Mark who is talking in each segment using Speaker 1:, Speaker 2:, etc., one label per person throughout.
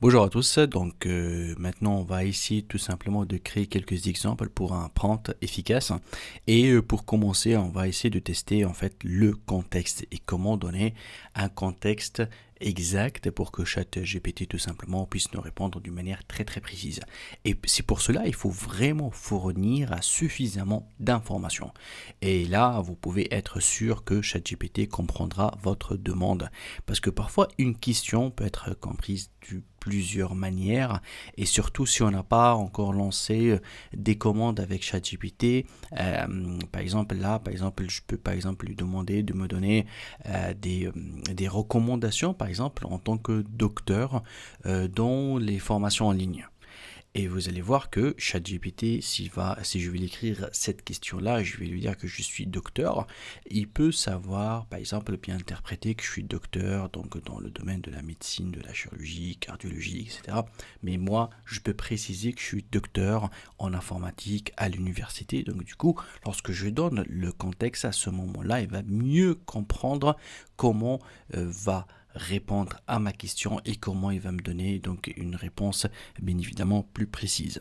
Speaker 1: Bonjour à tous, donc maintenant on va essayer tout simplement de créer quelques exemples pour un prompt efficace et pour commencer on va essayer de tester en fait le contexte et comment donner un contexte exact pour que ChatGPT tout simplement puisse nous répondre d'une manière très très précise. Et c'est pour cela il faut vraiment fournir suffisamment d'informations. Et là vous pouvez être sûr que ChatGPT comprendra votre demande parce que parfois une question peut être comprise de plusieurs manières et surtout si on n'a pas encore lancé des commandes avec ChatGPT, par exemple je peux par exemple lui demander de me donner des recommandations par exemple en tant que docteur dans les formations en ligne. Et vous allez voir que ChatGPT, si je vais l'écrire cette question-là, je vais lui dire que je suis docteur, il peut savoir, par exemple, bien interpréter que je suis docteur donc dans le domaine de la médecine, de la chirurgie, cardiologie, etc. Mais moi, je peux préciser que je suis docteur en informatique à l'université. Donc du coup, lorsque je donne le contexte à ce moment-là, il va mieux comprendre comment va répondre à ma question et comment il va me donner donc une réponse bien évidemment plus précise.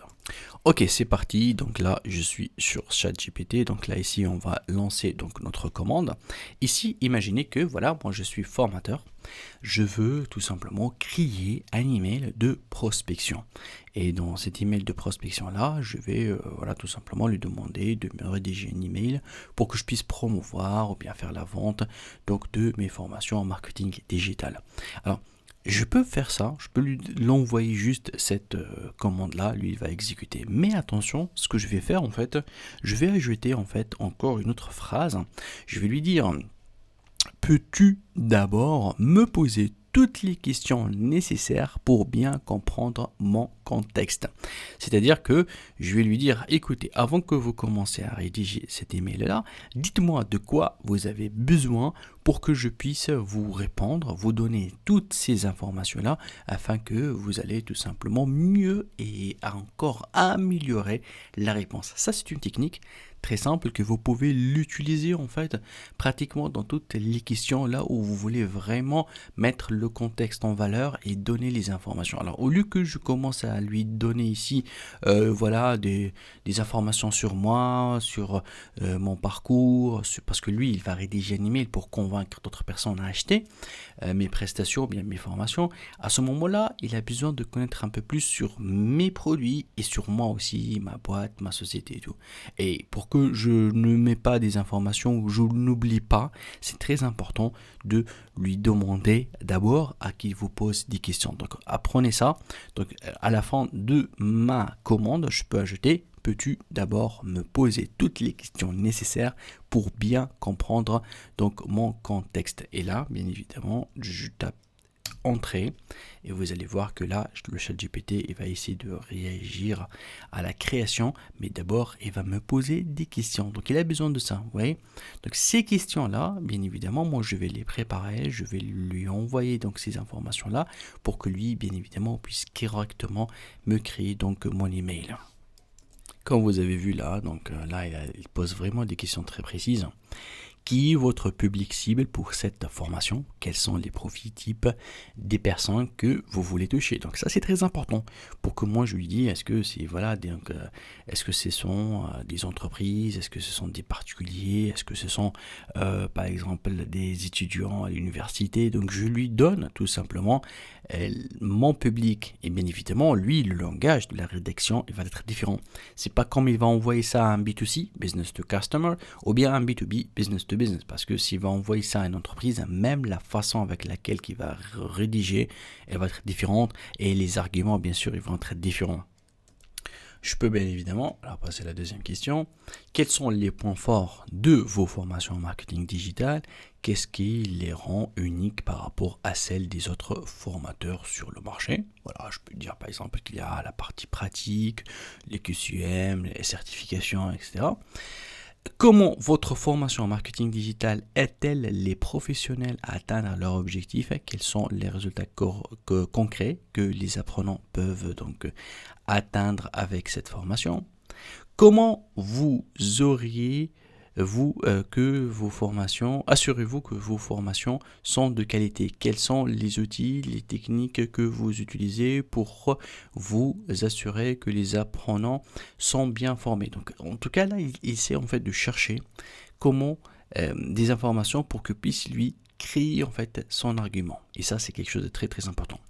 Speaker 1: Ok, c'est parti. Donc là, je suis sur ChatGPT. Donc là, ici, on va lancer donc notre commande. Ici, imaginez que voilà, moi je suis formateur. Je veux tout simplement créer un email de prospection. Et dans cet email de prospection là, je vais voilà tout simplement lui demander de me rédiger un email pour que je puisse promouvoir ou bien faire la vente donc de mes formations en marketing digital. Alors je peux faire ça, je peux lui l'envoyer juste cette commande-là, lui il va exécuter. Mais attention, ce que je vais faire en fait, je vais ajouter en fait encore une autre phrase. Je vais lui dire, peux-tu d'abord me poser toutes les questions nécessaires pour bien comprendre mon contexte. C'est-à-dire que je vais lui dire, écoutez, avant que vous commencez à rédiger cet email-là, dites-moi de quoi vous avez besoin pour que je puisse vous répondre, vous donner toutes ces informations-là afin que vous allez tout simplement mieux et encore améliorer la réponse. Ça, c'est une technique très simple que vous pouvez l'utiliser en fait pratiquement dans toutes les questions là où vous voulez vraiment mettre le contexte en valeur et donner les informations. Alors au lieu que je commence à lui donner ici voilà des informations sur moi, sur mon parcours, parce que lui il va rédiger un email pour convaincre d'autres personnes à acheter mes prestations, bien mes formations, à ce moment-là, il a besoin de connaître un peu plus sur mes produits et sur moi aussi, ma boîte, ma société et tout. Et pour que je ne mets pas des informations ou je n'oublie pas, c'est très important de lui demander d'abord à qui vous pose des questions. Donc apprenez ça. Donc à la fin de ma commande, je peux ajouter, peux-tu d'abord me poser toutes les questions nécessaires pour bien comprendre donc mon contexte. Et là, bien évidemment, je tape entrée et vous allez voir que là le chat GPT il va essayer de réagir à la création, mais d'abord il va me poser des questions, donc il a besoin de ça, vous voyez. Donc ces questions là bien évidemment moi je vais les préparer, je vais lui envoyer donc ces informations là pour que lui bien évidemment puisse correctement me créer donc mon email. Comme vous avez vu là, donc là il pose vraiment des questions très précises. Qui est votre public cible pour cette formation? Quels sont les profils types des personnes que vous voulez toucher? Donc ça c'est très important pour que moi je lui dise est-ce que c'est voilà donc, est-ce que ce sont des entreprises, est-ce que ce sont des particuliers, est-ce que ce sont par exemple des étudiants à l'université. Donc je lui donne tout simplement mon public et bien évidemment lui le langage de la rédaction il va être différent. C'est pas comme il va envoyer ça à un B2C, business to customer, ou bien un B2B, business to business, parce que s'il va envoyer ça à une entreprise, même la façon avec laquelle il va rédiger, elle va être différente et les arguments, bien sûr, ils vont être différents. Je peux bien évidemment, alors passer à la deuxième question, quels sont les points forts de vos formations en marketing digital? Qu'est-ce qui les rend uniques par rapport à celles des autres formateurs sur le marché? Voilà, je peux dire par exemple qu'il y a la partie pratique, les QCM, les certifications, etc. Comment votre formation en marketing digital aide-t-elle les professionnels à atteindre leurs objectifs? Quels sont les résultats concrets que les apprenants peuvent donc atteindre avec cette formation? Comment vous auriez assurez-vous que vos formations sont de qualité. Quels sont les outils, les techniques que vous utilisez pour vous assurer que les apprenants sont bien formés. Donc, en tout cas, là, il essaie en fait de chercher comment des informations pour que puisse lui créer en fait son argument. Et ça, c'est quelque chose de très très important.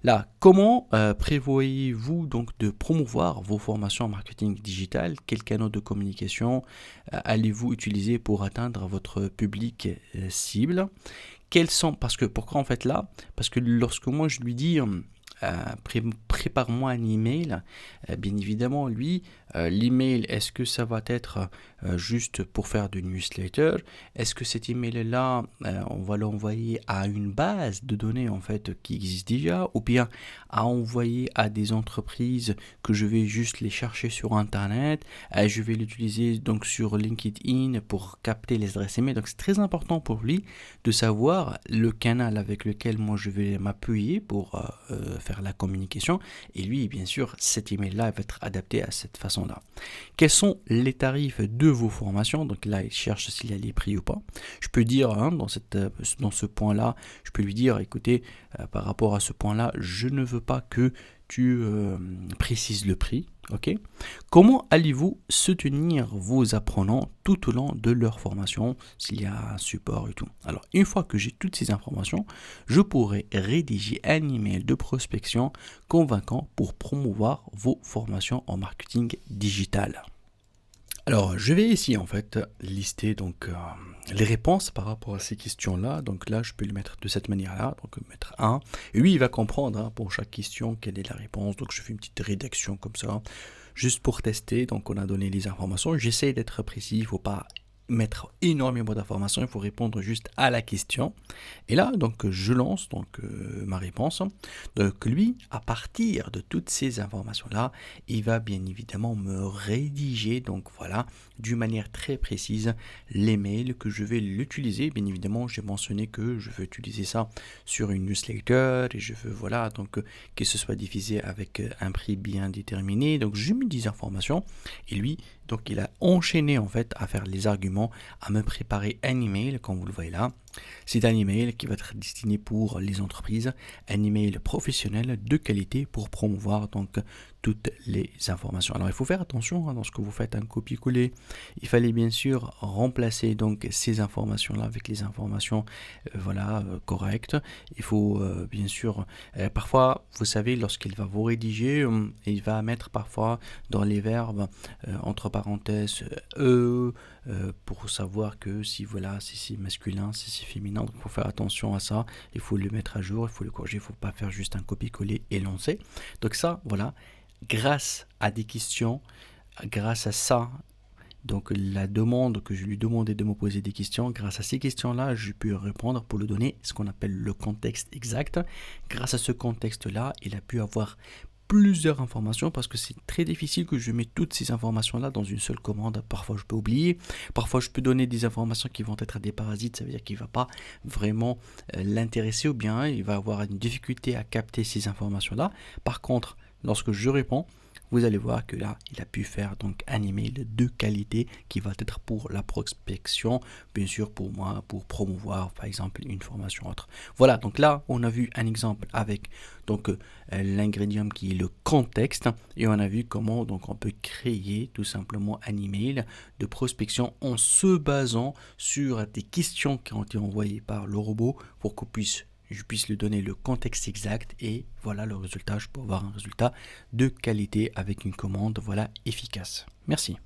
Speaker 1: Là, comment prévoyez-vous donc de promouvoir vos formations en marketing digital? Quels canaux de communication allez-vous utiliser pour atteindre votre public cible? Pourquoi en fait là? Parce que lorsque moi je lui dis prépare-moi un email, bien évidemment lui, l'email, est-ce que ça va être juste pour faire de newsletter? Est-ce que cet email-là, on va l'envoyer à une base de données en fait qui existe déjà, ou bien à envoyer à des entreprises que je vais juste les chercher sur internet, je vais l'utiliser donc sur LinkedIn pour capter les adresses email. Donc c'est très important pour lui de savoir le canal avec lequel moi je vais m'appuyer pour faire la communication, et lui bien sûr cet email-là va être adapté à cette façon-là. Quels sont les tarifs de vos formations? Donc là, il cherche s'il y a les prix ou pas. Je peux dire, dans ce point-là, je peux lui dire, écoutez, par rapport à ce point-là, je ne veux pas que tu précises le prix. Ok. Comment allez-vous soutenir vos apprenants tout au long de leur formation, s'il y a un support et tout? Alors, une fois que j'ai toutes ces informations, je pourrai rédiger un email de prospection convaincant pour promouvoir vos formations en marketing digital. Alors, je vais ici en fait lister donc les réponses par rapport à ces questions-là. Donc là, je peux le mettre de cette manière-là. Donc mettre 1. Et lui, il va comprendre pour chaque question quelle est la réponse. Donc je fais une petite rédaction comme ça, juste pour tester. Donc on a donné les informations. J'essaie d'être précis. Il ne faut pas mettre énormément d'informations, il faut répondre juste à la question. Et là, donc, je lance ma réponse. Donc, lui, à partir de toutes ces informations-là, il va bien évidemment me rédiger, donc voilà, d'une manière très précise, les mails que je vais l'utiliser. Bien évidemment, j'ai mentionné que je veux utiliser ça sur une newsletter et je veux, voilà, donc, que ce soit diffusé avec un prix bien déterminé. Donc, je mets des informations et lui, donc, il a enchaîné en fait à faire les arguments, à me préparer un email, comme vous le voyez là. C'est un email qui va être destiné pour les entreprises, un email professionnel de qualité pour promouvoir donc toutes les informations. Alors il faut faire attention dans ce que vous faites, un copier-coller. Il fallait bien sûr remplacer donc ces informations-là avec les informations correctes. Il faut bien sûr, parfois vous savez, lorsqu'il va vous rédiger, il va mettre parfois dans les verbes entre parenthèses pour savoir que si c'est masculin, si c'est féminin. Donc il faut faire attention à ça, il faut le mettre à jour, il faut le corriger, il ne faut pas faire juste un copier-coller et lancer. Donc ça, voilà, grâce à des questions, grâce à ça, donc la demande que je lui demandais de me poser des questions, grâce à ces questions-là, je peux répondre pour lui donner ce qu'on appelle le contexte exact. Grâce à ce contexte-là, il a pu avoir plusieurs informations parce que c'est très difficile que je mette toutes ces informations-là dans une seule commande. Parfois, je peux oublier. Parfois, je peux donner des informations qui vont être des parasites. Ça veut dire qu'il ne va pas vraiment l'intéresser ou bien il va avoir une difficulté à capter ces informations-là. Par contre, lorsque je réponds, vous allez voir que là, il a pu faire donc un email de qualité qui va être pour la prospection, bien sûr pour moi, pour promouvoir par exemple une formation autre. Voilà, donc là, on a vu un exemple avec donc l'ingrédient qui est le contexte et on a vu comment donc on peut créer tout simplement un email de prospection en se basant sur des questions qui ont été envoyées par le robot pour qu'on puisse je puisse lui donner le contexte exact et voilà le résultat, je peux avoir un résultat de qualité avec une commande efficace. Merci.